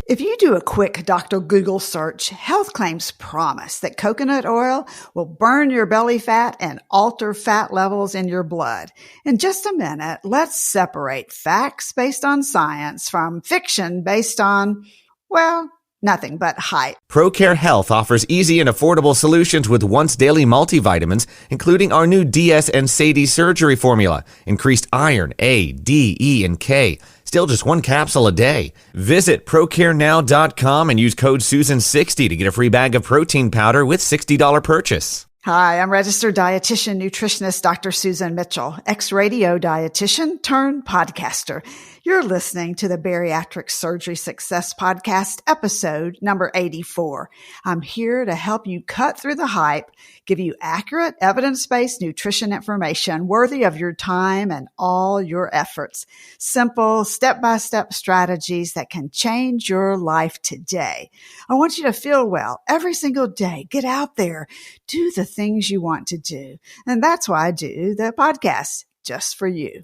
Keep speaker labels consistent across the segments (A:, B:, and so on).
A: If you do a quick Dr. Google search, health claims promise that coconut oil will burn your belly fat and alter fat levels in your blood. In just a minute, let's separate facts based on science from fiction based on, well, nothing but hype.
B: ProCare Health offers easy and affordable solutions with once-daily multivitamins, including our new DS and Sadie surgery formula, increased iron, A, D, E, and K. Still just one capsule a day. Visit ProCareNow.com and use code Susan60 to get a free bag of protein powder with $60 purchase.
A: Hi, I'm registered dietitian nutritionist Dr. Susan Mitchell, ex-radio dietitian turned podcaster. You're listening to the Bariatric Surgery Success podcast, episode number 84. I'm here to help you cut through the hype, give you accurate, evidence-based nutrition information worthy of your time and all your efforts. Simple, step-by-step strategies that can change your life today. I want you to feel well every single day. Get out there. Do the things you want to do. And that's why I do the podcast, just for you.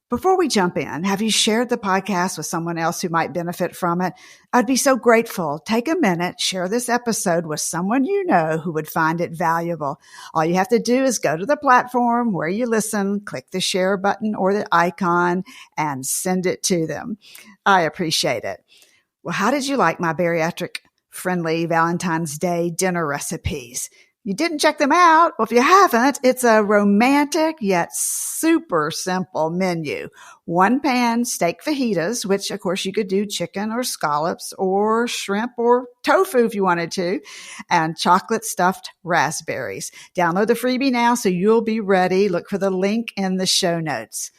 A: Before we jump in, have you shared the podcast with someone else who might benefit from it? I'd be so grateful. Take a minute, share this episode with someone you know who would find it valuable. All you have to do is go to the platform where you listen, click the share button or the icon, and send it to them. I appreciate it. Well, how did you like my bariatric-friendly Valentine's Day dinner recipes? You didn't check them out? Well, if you haven't, it's a romantic yet super simple menu. One pan steak fajitas, which of course you could do chicken or scallops or shrimp or tofu if you wanted to, and chocolate stuffed raspberries. Download the freebie now so you'll be ready. Look for the link in the show notes.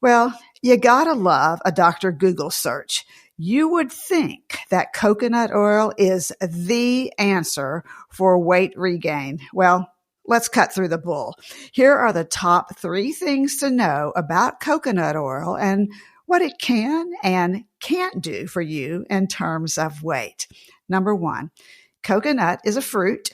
A: Well, you gotta love a Dr. Google search. You would think that coconut oil is the answer for weight regain. Well, let's cut through the bull. Here are the top 3 things to know about coconut oil and what it can and can't do for you in terms of weight. Number 1, coconut is a fruit,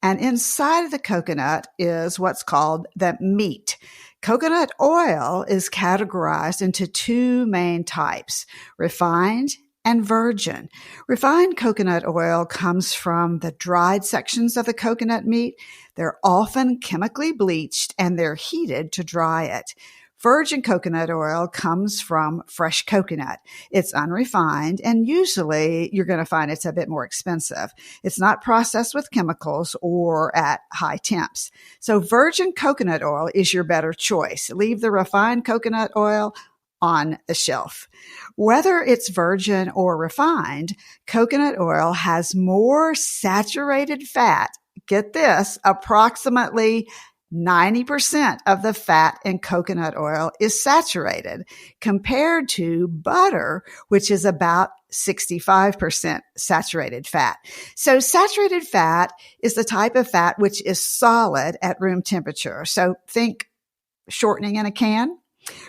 A: and inside of the coconut is what's called the meat. Coconut oil is categorized into 2 main types, refined and virgin. Refined coconut oil comes from the dried sections of the coconut meat. They're often chemically bleached and they're heated to dry it. Virgin coconut oil comes from fresh coconut. It's unrefined, and usually you're going to find it's a bit more expensive. It's not processed with chemicals or at high temps. So virgin coconut oil is your better choice. Leave the refined coconut oil on the shelf. Whether it's virgin or refined, coconut oil has more saturated fat. Get this, approximately 90% of the fat in coconut oil is saturated compared to butter, which is about 65% saturated fat. So saturated fat is the type of fat which is solid at room temperature. So think shortening in a can.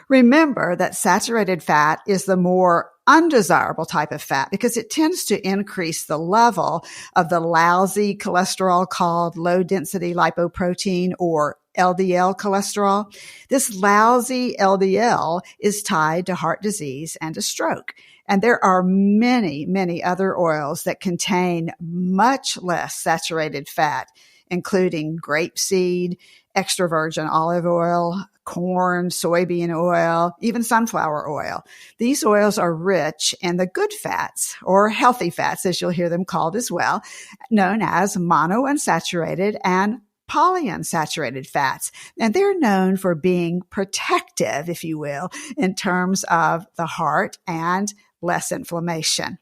A: Remember that saturated fat is the more undesirable type of fat because it tends to increase the level of the lousy cholesterol called low density lipoprotein or LDL cholesterol. This lousy LDL is tied to heart disease and to stroke. And there are many, many other oils that contain much less saturated fat, including grapeseed, extra virgin olive oil, corn, soybean oil, even sunflower oil. These oils are rich in the good fats, or healthy fats, as you'll hear them called as well, known as monounsaturated and polyunsaturated fats. And they're known for being protective, if you will, in terms of the heart and less inflammation.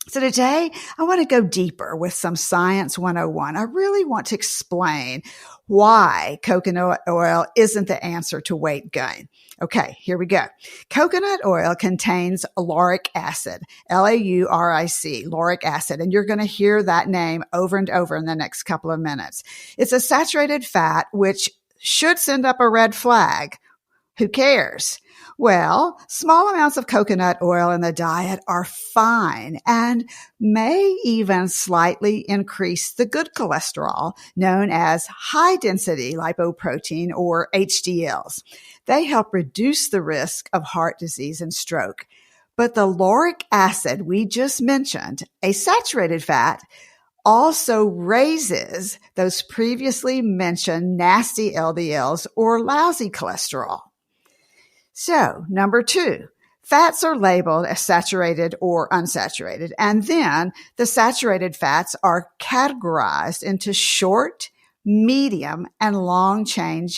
A: So today, I want to go deeper with some Science 101. I really want to explain why coconut oil isn't the answer to weight gain. Okay, here we go. Coconut oil contains lauric acid, Lauric, lauric acid, and you're going to hear that name over and over in the next couple of minutes. It's a saturated fat which should send up a red flag. Who cares? Well, small amounts of coconut oil in the diet are fine and may even slightly increase the good cholesterol known as high-density lipoprotein or HDLs. They help reduce the risk of heart disease and stroke. But the lauric acid we just mentioned, a saturated fat, also raises those previously mentioned nasty LDLs or lousy cholesterol. So, number 2, fats are labeled as saturated or unsaturated, and then the saturated fats are categorized into short, medium, and long chain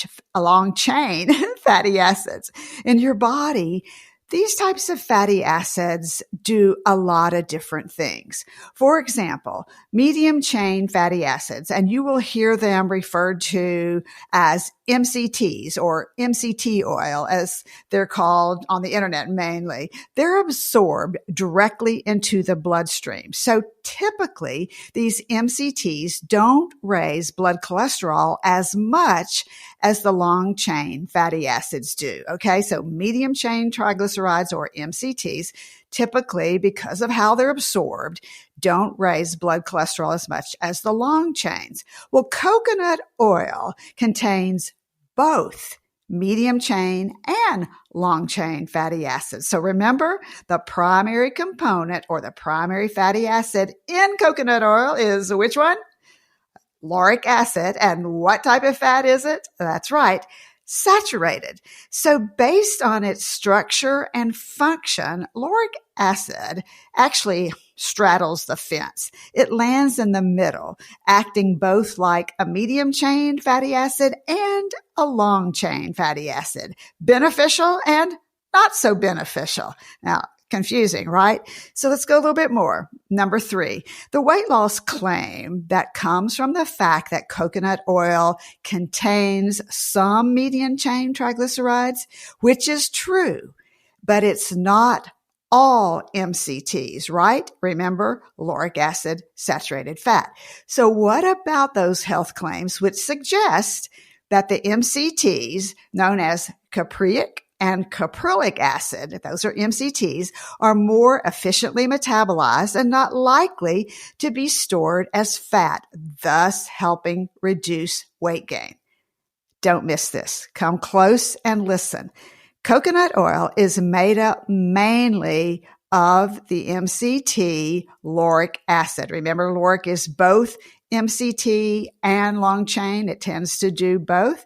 A: fatty acids. In your body, these types of fatty acids do a lot of different things. For example, medium chain fatty acids, and you will hear them referred to as MCTs or MCT oil, as they're called on the internet mainly. They're absorbed directly into the bloodstream. So typically, these MCTs don't raise blood cholesterol as much as the long chain fatty acids do. Okay, so medium chain triglycerides or MCTs, typically because of how they're absorbed, don't raise blood cholesterol as much as the long chains. Well, coconut oil contains both medium chain and long chain fatty acids. So remember, the primary component or the primary fatty acid in coconut oil is which one? Lauric acid. And what type of fat is it? That's right, saturated. So based on its structure and function, lauric acid actually straddles the fence. It lands in the middle, acting both like a medium chain fatty acid and a long chain fatty acid. Beneficial and not so beneficial. Now, confusing, right? So let's go a little bit more. Number 3, the weight loss claim that comes from the fact that coconut oil contains some medium chain triglycerides, which is true, but it's not all MCTs, right? Remember, lauric acid, saturated fat. So what about those health claims which suggest that the MCTs, known as capraic and caprylic acid, those are MCTs, are more efficiently metabolized and not likely to be stored as fat, thus helping reduce weight gain? Don't miss this. Come close and listen. Coconut oil is made up mainly of the MCT lauric acid. Remember, lauric is both MCT and long chain. It tends to do both.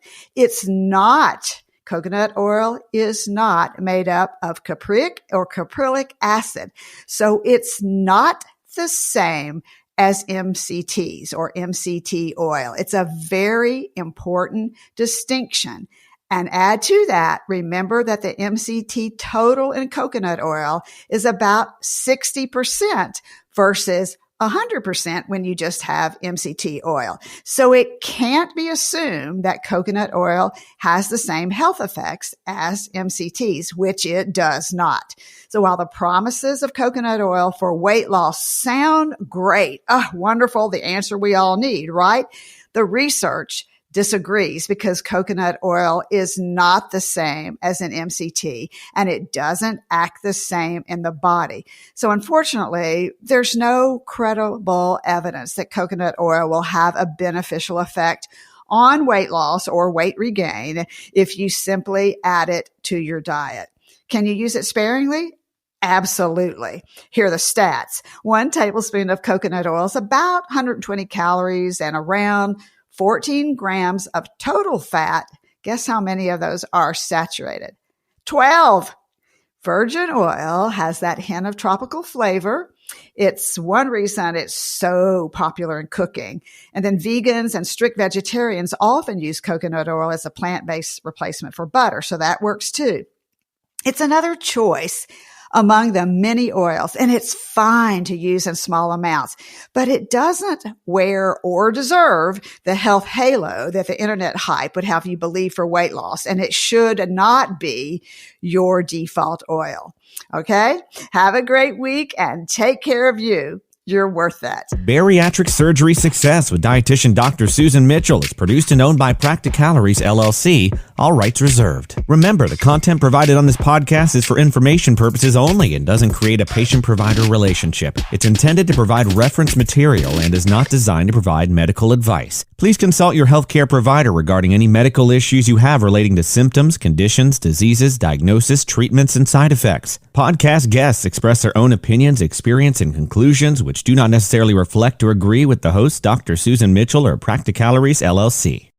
A: Coconut oil is not made up of capraic or caprylic acid. So it's not the same as MCTs or MCT oil. It's a very important distinction. And add to that, remember that the MCT total in coconut oil is about 60% versus 100% when you just have MCT oil. So it can't be assumed that coconut oil has the same health effects as MCTs, which it does not. So while the promises of coconut oil for weight loss sound great, wonderful, the answer we all need, right? The research disagrees because coconut oil is not the same as an MCT and it doesn't act the same in the body. So unfortunately, there's no credible evidence that coconut oil will have a beneficial effect on weight loss or weight regain if you simply add it to your diet. Can you use it sparingly? Absolutely. Here are the stats. 1 tablespoon of coconut oil is about 120 calories and around 14 grams of total fat. Guess how many of those are saturated? 12. Virgin oil has that hint of tropical flavor. It's one reason it's so popular in cooking. And then vegans and strict vegetarians often use coconut oil as a plant-based replacement for butter. So that works too. It's another choice among the many oils, and it's fine to use in small amounts, but it doesn't wear or deserve the health halo that the internet hype would have you believe for weight loss, and it should not be your default oil. Okay? Have a great week and take care of you. You're worth that.
B: Bariatric Surgery Success with dietitian Dr. Susan Mitchell is produced and owned by Practicalories, LLC, all rights reserved. Remember, the content provided on this podcast is for information purposes only and doesn't create a patient-provider relationship. It's intended to provide reference material and is not designed to provide medical advice. Please consult your healthcare provider regarding any medical issues you have relating to symptoms, conditions, diseases, diagnosis, treatments, and side effects. Podcast guests express their own opinions, experience, and conclusions, which do not necessarily reflect or agree with the host, Dr. Susan Mitchell, or Practicalories, LLC.